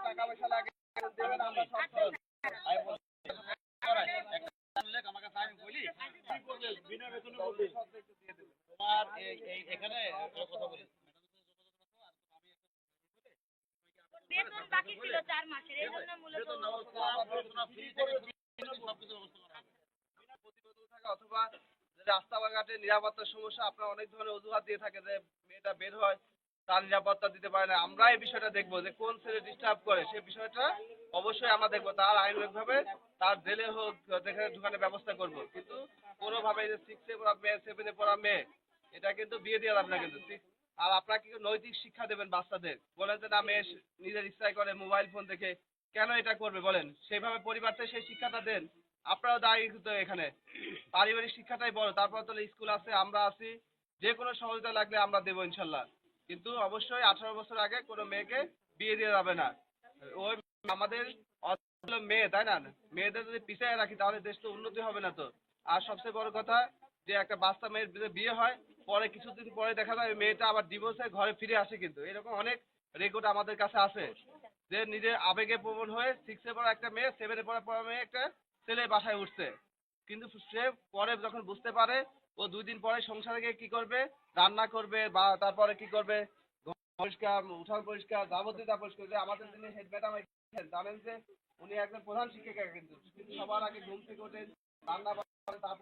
টাকা পয়সা লাগে দেবেন, আমরা সব তোমার এখানে কথা বলি বেতন বাকি ছিল 4 মাসের, এই জন্য মূলত অথবা রাস্তাঘাটে নিরাপত্তার সমস্যা আপনারা অনেক ধরনের অজুহাত দিয়ে থাকে যে মেয়েটা বের হয় তার নিরাপত্তা দিতে পারে না। আমরা এই বিষয়টা দেখবো যে কোন ছেলে ডিস্টার্ব করে সেই বিষয়টা অবশ্যই আমরা দেখবো, তার আইনগতভাবে তার জেলে হোক যেখানে ঢুকানোর ব্যবস্থা করব। কিন্তু কোনোভাবে যে 6-এ পড়া মেয়ে 7-এ পড়া মেয়ে এটা কিন্তু বিয়ে দেওয়া যাবে না কিন্তু। আর আপনারা কি নৈতিক শিক্ষা দেবেন বাচ্চাদের? বলেন যে না মেয়ে নিজের ইচ্ছায় করে মোবাইল ফোন দেখে কেন এটা করবে বলেন? সেইভাবে পরিবারকে সেই শিক্ষাটা দেন। আপনারাও দায়িত্ব এখানে। পারিবারিক শিক্ষাটাই বড়। তারপর তো স্কুল আছে, আমরা আছি। যে কোনো সহযোগিতা লাগলে আমরা দেবো ইনশাল্লাহ। কিন্তু অবশ্যই 18 বছর আগে কোনো মেয়েকে বিয়ে দেওয়া যাবে না। ওই আমাদের মেয়ে, তাই না? মেয়েদের যদি পিছিয়ে রাখি তাহলে দেশ তো উন্নতি হবে না তো। আর সবচেয়ে বড় কথা যে একটা বাচ্চা মেয়ের যদি বিয়ে হয়, পরে কিছুদিন পরে দেখা যায় ওই মেয়েটা আবার ডিভোর্সে ঘরে ফিরে আসে কিন্তু। এরকম অনেক রেকর্ড আমাদের কাছে আছে। যে নিজের আবেগে প্রবণ হয়ে 6-এ পড়া একটা মেয়ে 7-এ পড়া মেয়ে একটা ছেলে বাসায় উঠছে। কিন্তু সে পরে যখন বুঝতে পারে ও 2 দিন পরে সংসারে গিয়ে কি করবে, রান্না করবে বা তারপরে কি করবে, ঘর পরিষ্কার, উঠান পরিষ্কার, যাবতীয় যা পরিষ্কার করবে। আমাদের যিনি হেড ম্যাডাম জানেন যে উনি একজন প্রধান শিক্ষিকা কিন্তু। কিন্তু সবার আগে ঘুম থেকে ওঠেন, রান্না করেন, তারপরে